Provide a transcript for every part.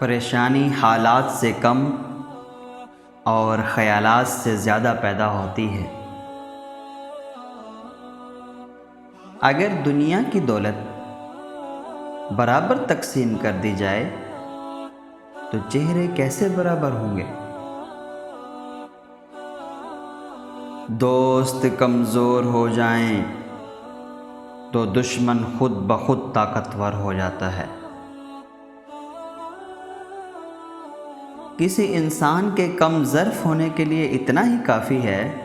پریشانی حالات سے کم اور خیالات سے زیادہ پیدا ہوتی ہے۔ اگر دنیا کی دولت برابر تقسیم کر دی جائے تو چہرے کیسے برابر ہوں گے؟ دوست کمزور ہو جائیں تو دشمن خود بخود طاقتور ہو جاتا ہے۔ کسی انسان کے کم ظرف ہونے کے لیے اتنا ہی کافی ہے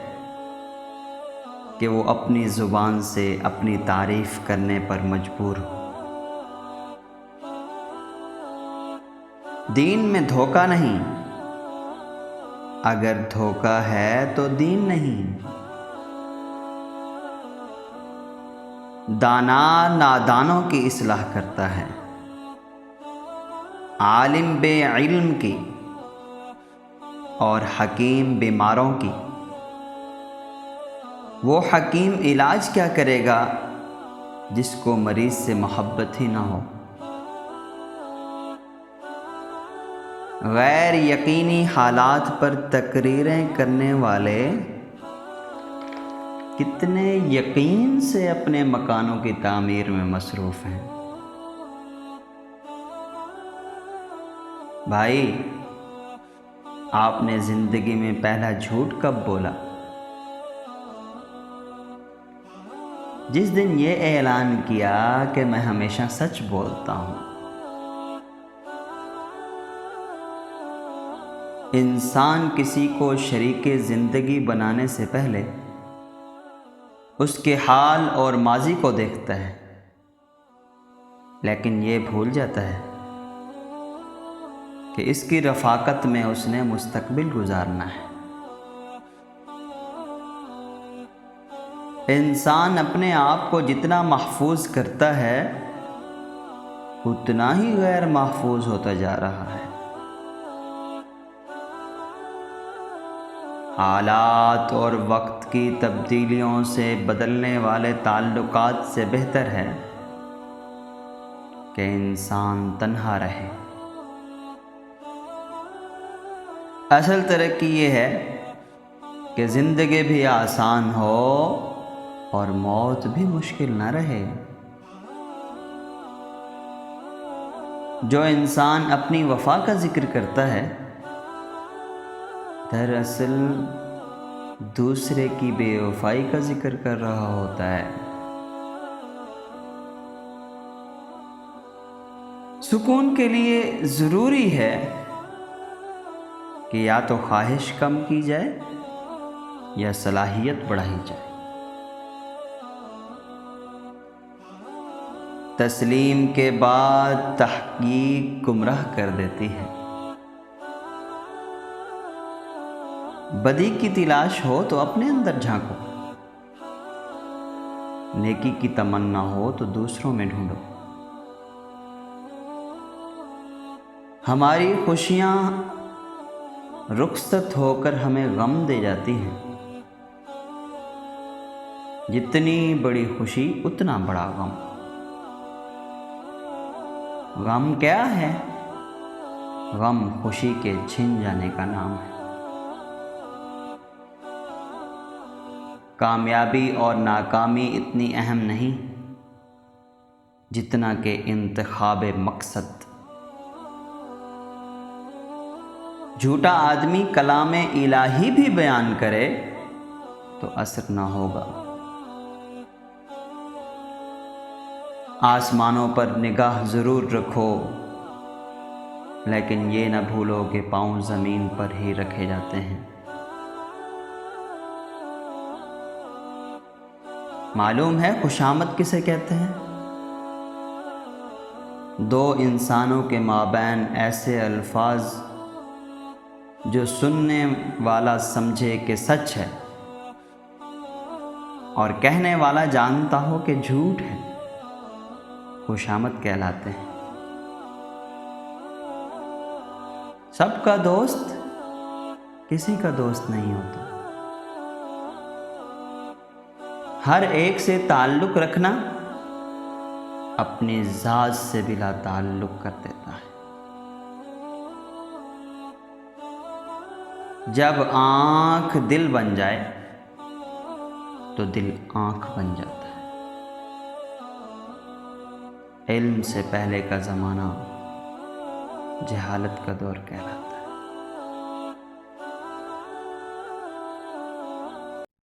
کہ وہ اپنی زبان سے اپنی تعریف کرنے پر مجبور ہو۔ دین میں دھوکہ نہیں، اگر دھوکہ ہے تو دین نہیں۔ دانا نادانوں کی اصلاح کرتا ہے، عالم بے علم کی اور حکیم بیماروں کی۔ وہ حکیم علاج کیا کرے گا جس کو مریض سے محبت ہی نہ ہو؟ غیر یقینی حالات پر تقریریں کرنے والے کتنے یقین سے اپنے مکانوں کی تعمیر میں مصروف ہیں۔ بھائی، آپ نے زندگی میں پہلا جھوٹ کب بولا؟ جس دن یہ اعلان کیا کہ میں ہمیشہ سچ بولتا ہوں۔ انسان کسی کو شریک زندگی بنانے سے پہلے اس کے حال اور ماضی کو دیکھتا ہے، لیکن یہ بھول جاتا ہے کہ اس کی رفاقت میں اس نے مستقبل گزارنا ہے۔ انسان اپنے آپ کو جتنا محفوظ کرتا ہے اتنا ہی غیر محفوظ ہوتا جا رہا ہے۔ حالات اور وقت کی تبدیلیوں سے بدلنے والے تعلقات سے بہتر ہے کہ انسان تنہا رہے۔ اصل ترقی یہ ہے کہ زندگی بھی آسان ہو اور موت بھی مشکل نہ رہے۔ جو انسان اپنی وفا کا ذکر کرتا ہے دراصل دوسرے کی بے وفائی کا ذکر کر رہا ہوتا ہے۔ سکون کے لیے ضروری ہے کہ یا تو خواہش کم کی جائے یا صلاحیت بڑھائی جائے۔ تسلیم کے بعد تحقیق گمراہ کر دیتی ہے۔ بدی کی تلاش ہو تو اپنے اندر جھانکو، نیکی کی تمنا ہو تو دوسروں میں ڈھونڈو۔ ہماری خوشیاں رخصت ہو کر ہمیں غم دے جاتی ہیں۔ جتنی بڑی خوشی اتنا بڑا غم۔ غم کیا ہے؟ غم خوشی کے چھن جانے کا نام ہے۔ کامیابی اور ناکامی اتنی اہم نہیں جتنا کہ انتخاب مقصد۔ جھوٹا آدمی کلام الہی بھی بیان کرے تو اثر نہ ہوگا۔ آسمانوں پر نگاہ ضرور رکھو، لیکن یہ نہ بھولو کہ پاؤں زمین پر ہی رکھے جاتے ہیں۔ معلوم ہے خوشامد کسے کہتے ہیں؟ دو انسانوں کے مابین ایسے الفاظ جو سننے والا سمجھے کہ سچ ہے اور کہنے والا جانتا ہو کہ جھوٹ ہے، خوشامد کہلاتے ہیں۔ سب کا دوست کسی کا دوست نہیں ہوتا۔ ہر ایک سے تعلق رکھنا اپنی ذات سے بلا تعلق کر دیتا ہے۔ جب آنکھ دل بن جائے تو دل آنکھ بن جاتا ہے۔ علم سے پہلے کا زمانہ جہالت کا دور کہلاتا ہے۔